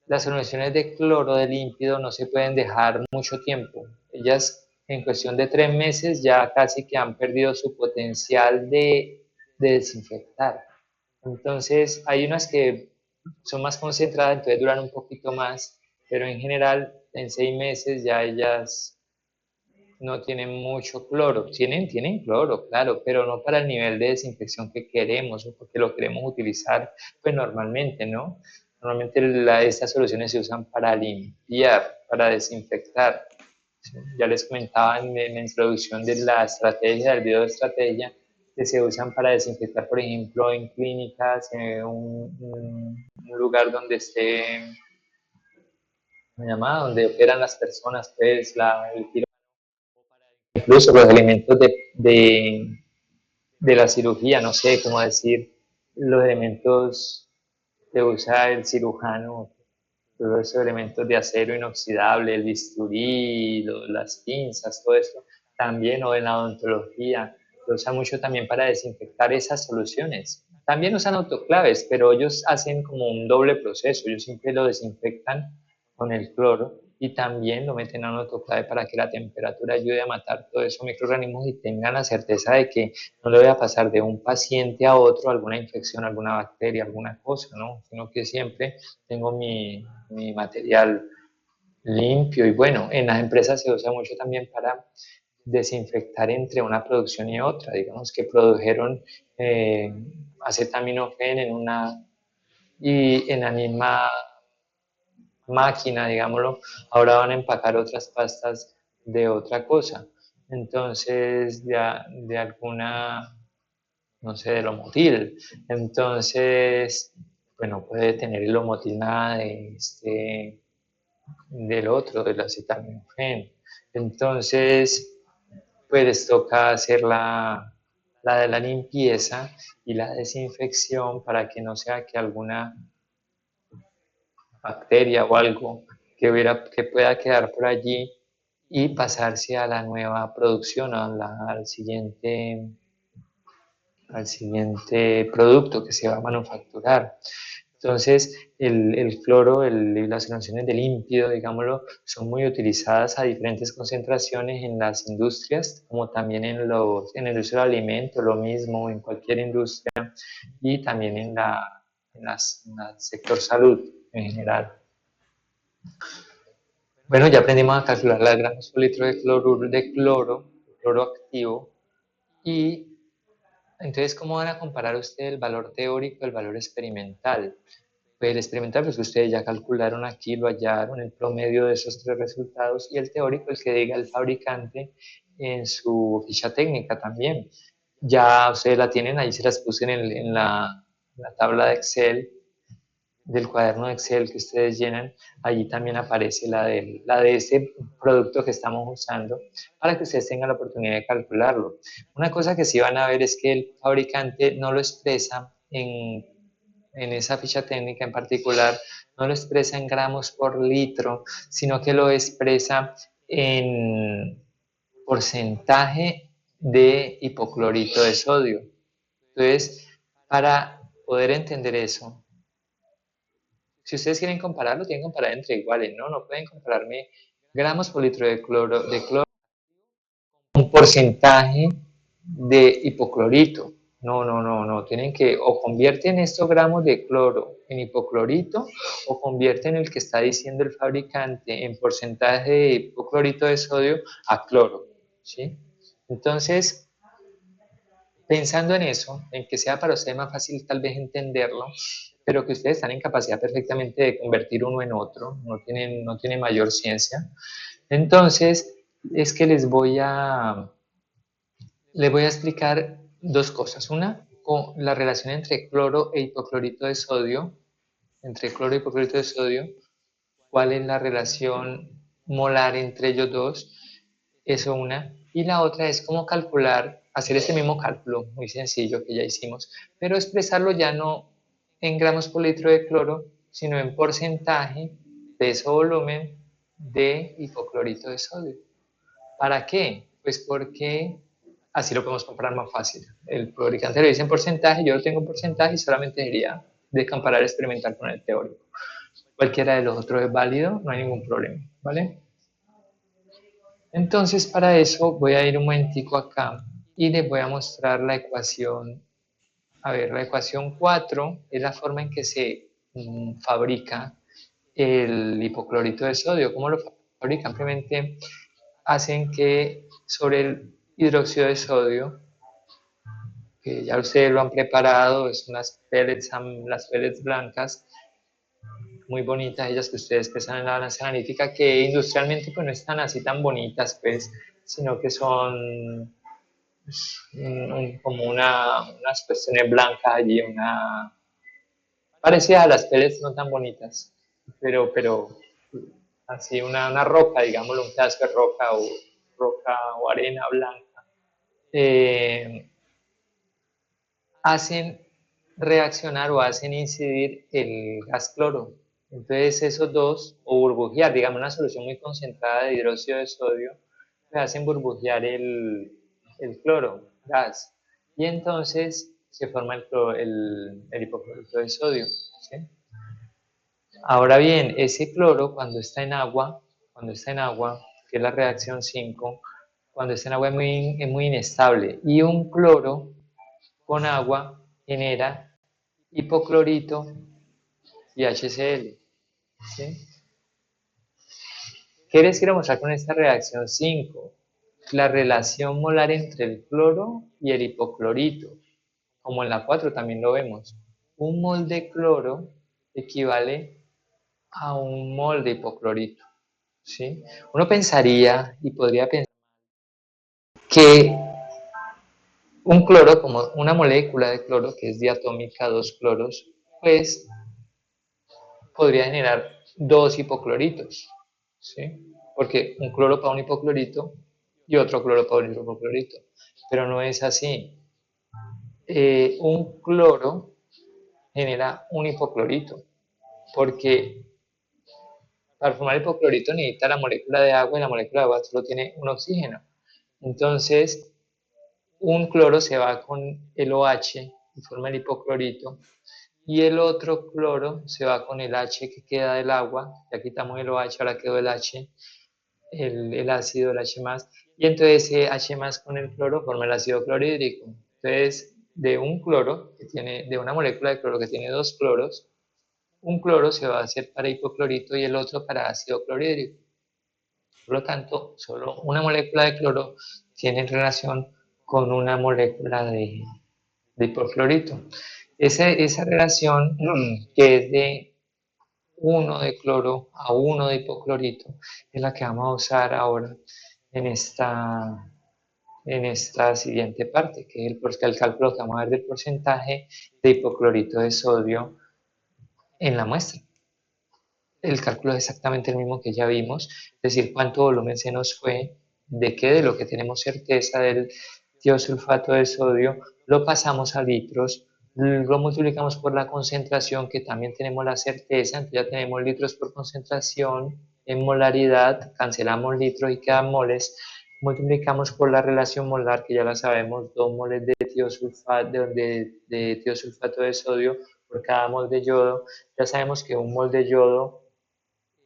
Las soluciones de cloro de límpido no se pueden dejar mucho tiempo. Ellas en cuestión de 3 meses ya casi que han perdido su potencial de desinfectar. Entonces hay unas que son más concentradas, entonces duran un poquito más, pero en general en 6 meses ya ellas no tienen mucho cloro. Tienen cloro, claro, pero no para el nivel de desinfección que queremos o porque lo queremos utilizar pues normalmente, ¿no? Normalmente estas soluciones se usan para limpiar, para desinfectar. Ya les comentaba en la introducción de la estrategia, del video de estrategia, que se usan para desinfectar, por ejemplo, en clínicas, en un lugar donde esté, ¿me llama? Donde operan las personas, pues, el tiro, incluso los elementos de la cirugía, no sé cómo decir, los elementos que usa el cirujano, todos esos elementos de acero inoxidable, el bisturí, las pinzas, todo esto, también, o en la odontología, lo usan mucho también para desinfectar esas soluciones. También usan autoclaves, pero ellos hacen como un doble proceso, ellos siempre lo desinfectan con el cloro y también lo meten a un autoclave para que la temperatura ayude a matar todos esos microorganismos y tengan la certeza de que no le voy a pasar de un paciente a otro alguna infección, alguna bacteria, alguna cosa, ¿no? Sino que siempre tengo mi material limpio y bueno, en las empresas se usa mucho también para desinfectar entre una producción y otra. Digamos que produjeron eh, acetaminofén y en la misma máquina, digámoslo, ahora van a empacar otras pastas de otra cosa. Entonces, de alguna, no sé, del Lomotil. Entonces, bueno, puede tener el Lomotil nada del otro, del acetaminofén. Entonces, pues les toca hacer la de la limpieza y la desinfección para que no sea que alguna bacteria o algo que pueda quedar por allí y pasarse a la nueva producción, al siguiente producto que se va a manufacturar. Entonces, el cloro, las soluciones de límpido, digámoslo, son muy utilizadas a diferentes concentraciones en las industrias, como también en el uso del alimento, lo mismo en cualquier industria, y también en el sector salud en general. Bueno, ya aprendimos a calcular las gramos por litro de cloro activo, y entonces, ¿cómo van a comparar ustedes el valor teórico y el valor experimental? Pues el experimental, pues que ustedes ya calcularon aquí, lo hallaron, el promedio de esos 3 resultados, y el teórico, el que diga el fabricante en su ficha técnica también. Ya ustedes la tienen, ahí se las puse en la tabla de Excel, del cuaderno de Excel que ustedes llenan, allí también aparece la de ese producto que estamos usando para que ustedes tengan la oportunidad de calcularlo. Una cosa que sí van a ver es que el fabricante no lo expresa en esa ficha técnica en particular, no lo expresa en gramos por litro, sino que lo expresa en porcentaje de hipoclorito de sodio. Entonces, para poder entender eso, si ustedes quieren compararlo, tienen que comparar entre iguales, ¿no? No pueden compararme gramos por litro de cloro un porcentaje de hipoclorito. No, no, no, no. Tienen que o convierten estos gramos de cloro en hipoclorito o convierten el que está diciendo el fabricante en porcentaje de hipoclorito de sodio a cloro. ¿Sí? Entonces, pensando en eso, en que sea para ustedes más fácil tal vez entenderlo, pero que ustedes están en capacidad perfectamente de convertir uno en otro, no tiene mayor ciencia. Entonces, es que les voy a explicar dos cosas. Una, con la relación entre cloro e hipoclorito de sodio, entre cloro e hipoclorito de sodio, cuál es la relación molar entre ellos dos, eso una. Y la otra es cómo calcular, hacer este mismo cálculo muy sencillo que ya hicimos, pero expresarlo ya no en gramos por litro de cloro, sino en porcentaje, peso-volumen de hipoclorito de sodio. ¿Para qué? Pues porque así lo podemos comparar más fácil. El fabricante lo dice en porcentaje, yo lo tengo en porcentaje y solamente sería de comparar experimental con el teórico. Cualquiera de los otros es válido, no hay ningún problema, ¿vale? Entonces, para eso voy a ir un momentico acá y les voy a mostrar la ecuación. A ver, la ecuación 4 es la forma en que se fabrica el hipoclorito de sodio. ¿Cómo lo fabrican? Simplemente hacen que sobre el hidróxido de sodio, que ya ustedes lo han preparado, es unas pellets, las pellets blancas, muy bonitas, ellas que ustedes pesan en la balanza analítica, que industrialmente pues no están así tan bonitas, pues, sino que son como unas cuestiones blancas allí, parecidas a las pellets, no tan bonitas, pero así una roca, digámoslo, un pedazo de roca o arena blanca. Hacen reaccionar o hacen incidir el gas cloro. Entonces esos dos, o burbujear, digamos una solución muy concentrada de hidróxido de sodio, le hacen burbujear el cloro, gas. Y entonces se forma el hipoclorito de sodio. ¿Sí? Ahora bien, ese cloro cuando está en agua, que es la reacción 5, cuando está en agua es muy inestable. Y un cloro con agua genera hipoclorito y HCl. ¿Sí? ¿Qué les quiero mostrar con esta reacción 5? La relación molar entre el cloro y el hipoclorito. Como en la 4 también lo vemos. Un mol de cloro equivale a un mol de hipoclorito. ¿Sí? Uno pensaría y podría pensar que un cloro, como una molécula de cloro que es diatómica, dos cloros, pues podría generar dos hipocloritos, ¿sí? Porque un cloro para un hipoclorito y otro cloro para un hipoclorito, pero no es así. Un cloro genera un hipoclorito, porque para formar hipoclorito necesita la molécula de agua y la molécula de agua solo tiene un oxígeno. Entonces, un cloro se va con el OH y forma el hipoclorito, y el otro cloro se va con el H que queda del agua, ya quitamos el OH, ahora quedó el H, el ácido, el H+, y entonces ese H+ con el cloro forma el ácido clorhídrico. Entonces, de un cloro, de una molécula de cloro que tiene dos cloros, un cloro se va a hacer para hipoclorito y el otro para ácido clorhídrico. Por lo tanto, solo una molécula de cloro tiene relación con una molécula de hipoclorito. Esa relación que es de 1 de cloro a 1 de hipoclorito es la que vamos a usar ahora en esta siguiente parte, que es el cálculo que vamos a ver del porcentaje de hipoclorito de sodio en la muestra. El cálculo es exactamente el mismo que ya vimos, es decir, cuánto volumen se nos fue, de lo que tenemos certeza del tiosulfato de sodio, lo pasamos a litros, lo multiplicamos por la concentración, que también tenemos la certeza, entonces ya tenemos litros por concentración, en molaridad, cancelamos litros y quedan moles, multiplicamos por la relación molar, que ya la sabemos, 2 moles de tiosulfato de tiosulfato de sodio por cada mol de yodo, ya sabemos que un mol de yodo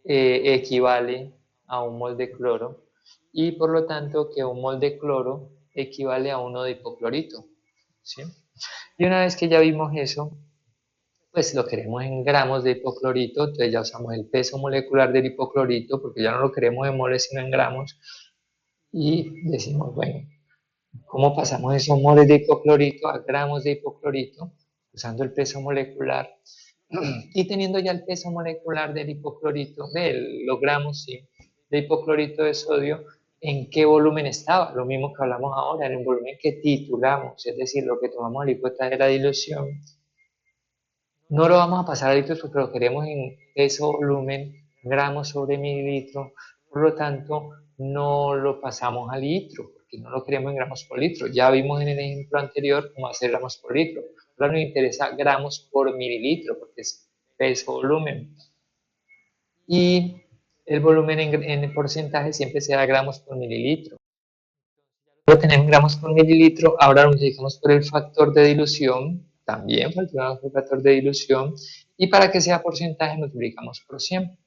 equivale a un mol de cloro y por lo tanto que un mol de cloro equivale a uno de hipoclorito, ¿sí? Y una vez que ya vimos eso, pues lo queremos en gramos de hipoclorito, entonces ya usamos el peso molecular del hipoclorito, porque ya no lo queremos en moles sino en gramos, y decimos, bueno, ¿cómo pasamos esos moles de hipoclorito a gramos de hipoclorito? Usando el peso molecular. Y teniendo ya el peso molecular del hipoclorito, de los gramos, sí, de hipoclorito de sodio, ¿en qué volumen estaba? Lo mismo que hablamos ahora, en el volumen que titulamos, es decir, lo que tomamos la hipótesis de la dilución. No lo vamos a pasar a litros porque lo queremos en peso volumen, gramos sobre mililitro, por lo tanto no lo pasamos a litro, porque no lo queremos en gramos por litro. Ya vimos en el ejemplo anterior cómo hacer gramos por litro. Ahora nos interesa gramos por mililitro, porque es peso volumen. Y el volumen en porcentaje siempre será gramos por mililitro. Lo tenemos en gramos por mililitro, ahora lo multiplicamos por el factor de dilución, también multiplicamos por el factor de dilución, y para que sea porcentaje multiplicamos por 100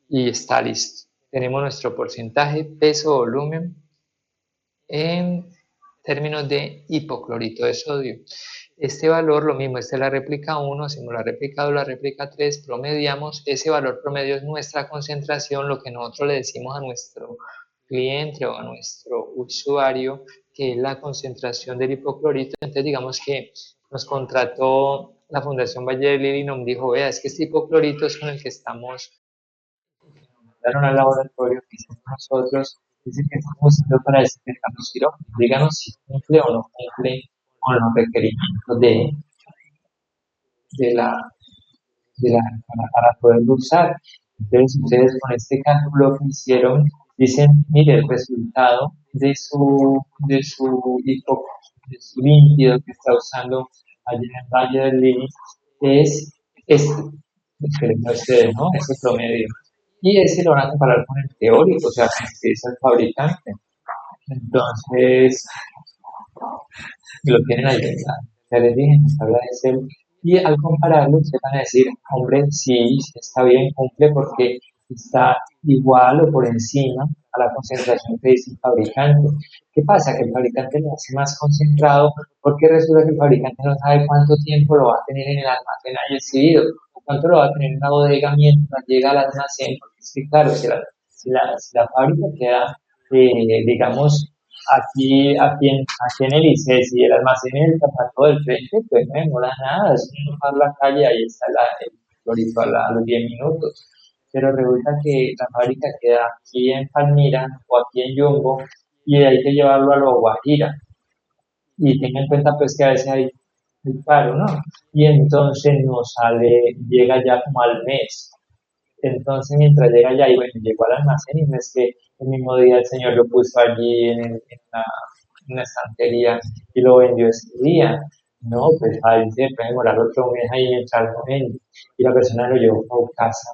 y está listo. Tenemos nuestro porcentaje peso-volumen en términos de hipoclorito de sodio. Este valor, lo mismo, esta es la réplica 1, hacemos la réplica 2, la réplica 3, promediamos, ese valor promedio es nuestra concentración, lo que nosotros le decimos a nuestro cliente o a nuestro usuario, que es la concentración del hipoclorito. Entonces digamos que nos contrató la Fundación Valle del Lili y nos dijo, vea, es que este hipoclorito es con el que estamos, mandaron al laboratorio que hicimos nosotros, dice que estamos haciendo para desinfectar los quirófanos, díganos si cumple o no cumple con los requerimientos de la, para poderlo usar. Entonces ustedes con este cálculo que hicieron dicen, mire, el resultado de su líquido que está usando allá en Valle del Lili es este, ¿no? Ese promedio. Y ese lo van a comparar con el teórico, o sea, que es el fabricante. Entonces, lo tienen ahí, ya les dije, en la tabla de Excel. Y al compararlo, ustedes van a decir, hombre, sí, está bien, cumple porque está igual o por encima a la concentración que dice el fabricante. ¿Qué pasa? Que el fabricante lo hace más concentrado porque resulta que el fabricante no sabe cuánto tiempo lo va a tener en el almacén ahí exhibido, o cuánto lo va a tener en la bodega mientras llega al almacén, porque es que, claro, si la fábrica queda, digamos, aquí en el ICES y el almacén en el zapato del frente, pues no demora nada, es un a la calle, ahí está el florito a los 10 minutos. Pero resulta que la fábrica queda aquí en Palmira o aquí en Yumbo y hay que llevarlo a La Guajira. Y tenga en cuenta pues que a veces hay paro, ¿no? Y entonces nos sale, llega ya como al mes. Entonces, mientras llega allá, y bueno, llegó al almacén y no es que el mismo día el señor lo puso allí en una estantería y lo vendió ese día. No, pues ahí se puede demorar otro mes ahí mientras lo vende. Y la persona lo llevó a casa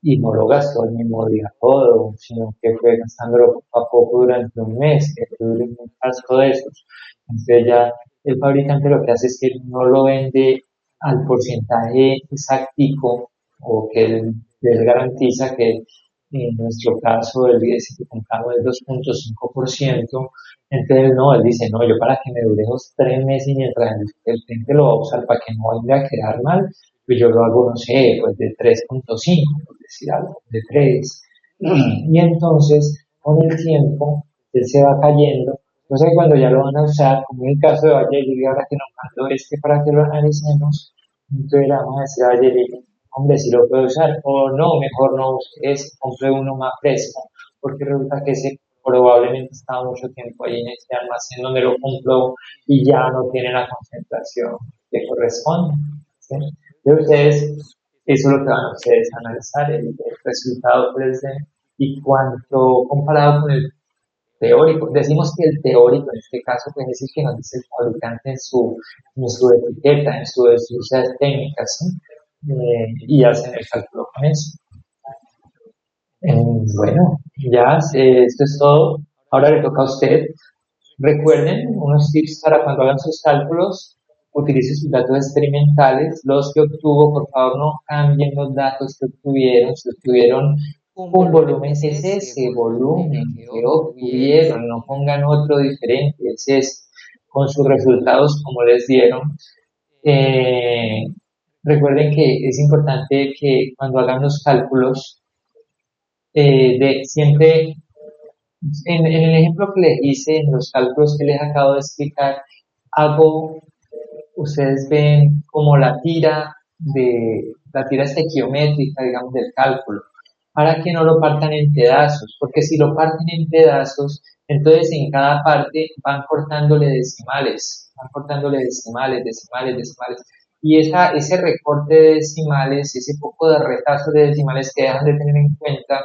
y no lo gastó el mismo día todo, sino que fue gastándolo poco a poco durante un mes, que fue un caso de esos. Entonces ya el fabricante lo que hace es que no lo vende al porcentaje exactico o que él garantiza que en nuestro caso el etiquetado es 2,5%, entonces no, él dice, no, yo para que me dure esos 3 meses y mientras el cliente lo va a usar para que no vaya a quedar mal, pues yo lo hago, no sé, pues de 3,5, por decir algo, de 3. Y entonces, con el tiempo, él se va cayendo. Entonces, cuando ya lo van a usar, como en el caso de Valle y ahora que nos mandó este para que lo analicemos, entonces le vamos a decir a Valle hombre, si lo puede usar, o no, mejor no use ese, compre uno más fresco, porque resulta que ese probablemente estaba mucho tiempo ahí en este almacén donde lo compró y ya no tiene la concentración que corresponde. ¿Sí? De ustedes, eso es lo que van a ustedes analizar, el resultado 3D y cuánto comparado con el teórico. Decimos que el teórico en este caso pues es el que nos dice el fabricante en su etiqueta, en sus técnicas, ¿sí? Y hacen el cálculo con eso. Bueno, ya esto es todo. Ahora le toca a usted. Recuerden unos tips para cuando hagan sus cálculos, utilice sus datos experimentales. Los que obtuvo, por favor, no cambien los datos que obtuvieron. Si obtuvieron un volumen, es ese volumen que obtuvieron. No pongan otro diferente, es ese, con sus resultados como les dieron. Eh, Recuerden que es importante que cuando hagan los cálculos, siempre en el ejemplo que les hice, en los cálculos que les acabo de explicar, hago, ustedes ven como la tira estequiométrica, digamos, del cálculo, para que no lo partan en pedazos, porque si lo parten en pedazos, entonces en cada parte van cortándole decimales, decimales, decimales, y ese recorte de decimales, ese poco de retazo de decimales que dejan de tener en cuenta,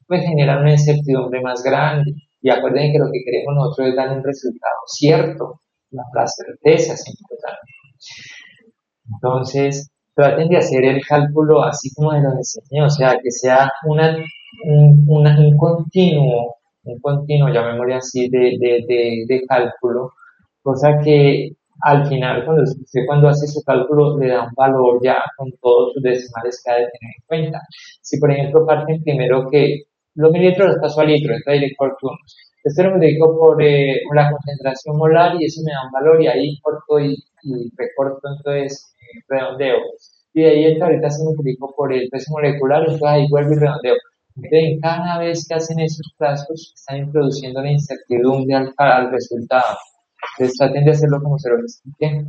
pues generan una incertidumbre más grande. Y acuérdense que lo que queremos nosotros es dar un resultado cierto. La certeza es importante. Entonces, traten de hacer el cálculo así como de lo enseñé, o sea, que sea un continuo, llamémosle así, de cálculo, cosa que al final, cuando hace su cálculo, le da un valor ya con todos sus decimales que ha de tener en cuenta. Si, por ejemplo, parten primero que los mililitros los paso a litros, está directo por turnos. Esto lo multiplico por la concentración molar y eso me da un valor y ahí corto y recorto, entonces redondeo. Y de ahí ahorita se multiplico por el peso molecular, entonces ahí vuelvo y redondeo. Entonces, cada vez que hacen esos pasos, están introduciendo la incertidumbre al resultado. Entonces, traten de hacerlo como se lo expliqué.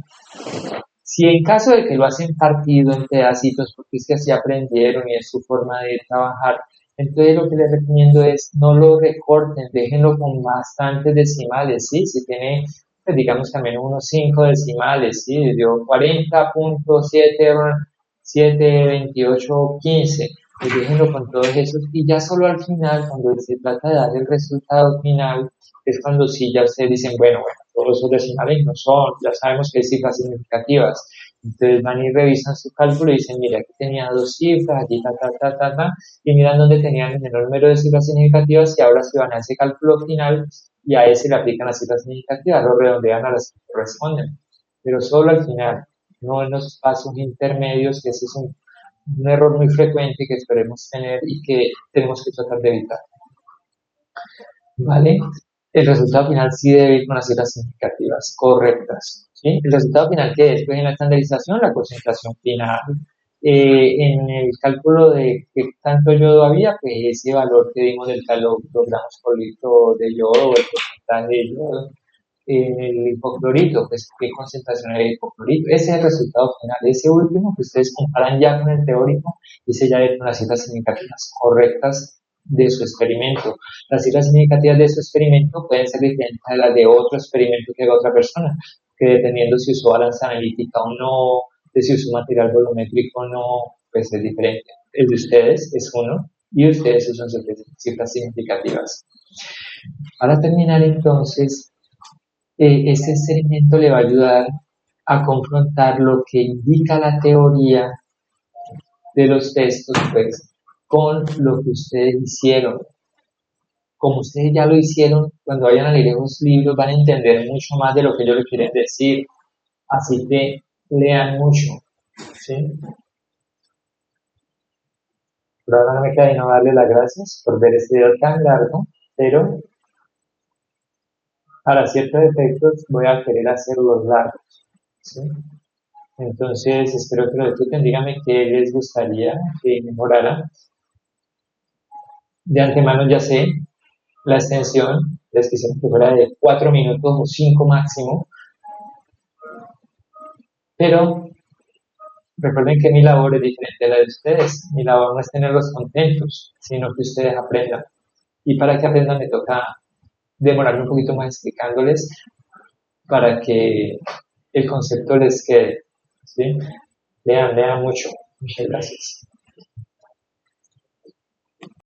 Si en caso de que lo hacen partido en pedacitos, porque es que así aprendieron y es su forma de trabajar, entonces lo que les recomiendo es no lo recorten, déjenlo con bastantes decimales, ¿sí? Si tiene, pues digamos también unos 5 decimales, ¿sí? Dio 40.72815, pues déjenlo con todos esos y ya solo al final, cuando se trata de dar el resultado final, es cuando sí ya ustedes dicen, bueno, todos esos decimales no son, ya sabemos que hay cifras significativas. Entonces van y revisan su cálculo y dicen, mira, aquí tenía dos cifras, aquí y miran dónde tenían el menor número de cifras significativas y ahora se van a ese cálculo final y a ese le aplican las cifras significativas, lo redondean a las que corresponden. Pero solo al final, no en los pasos intermedios, que ese es un error muy frecuente que esperemos tener y que tenemos que tratar de evitar. ¿Vale? El resultado final sí debe ir con las cifras significativas correctas. ¿Sí? El resultado final que es, pues en la estandarización, la concentración final. En el cálculo de qué tanto yodo había, pues ese valor que dimos del gramos por litro de yodo, o el porcentaje de yodo. En el hipoclorito, pues qué concentración hay de hipoclorito. Ese es el resultado final. Ese último que ustedes comparan ya con el teórico, ese ya es con las cifras significativas correctas de su experimento. Las cifras significativas de su experimento pueden ser diferentes a las de otro experimento que haga otra persona, que dependiendo si usó balanza analítica o no, de si usó material volumétrico o no, pues es diferente. El de ustedes es uno y ustedes usan cifras significativas. Para terminar entonces, este experimento le va a ayudar a confrontar lo que indica la teoría de los textos, pues, con lo que ustedes hicieron. Como ustedes ya lo hicieron, cuando vayan a leer esos libros van a entender mucho más de lo que ellos les quieren decir. Así que lean mucho, ¿sí? Pero ahora no me queda sino darle las gracias por ver este video tan largo, pero para ciertos efectos voy a querer hacerlos largos, ¿sí? Entonces, espero que lo disfruten. Díganme qué les gustaría que mejorara. De antemano ya sé la extensión, les quisiera que fuera de 4 minutos o 5 máximo, pero recuerden que mi labor es diferente a la de ustedes. Mi labor no es tenerlos contentos, sino que ustedes aprendan. Y para que aprendan me toca demorarme un poquito más explicándoles para que el concepto les quede, ¿sí? Lean mucho. Muchas gracias.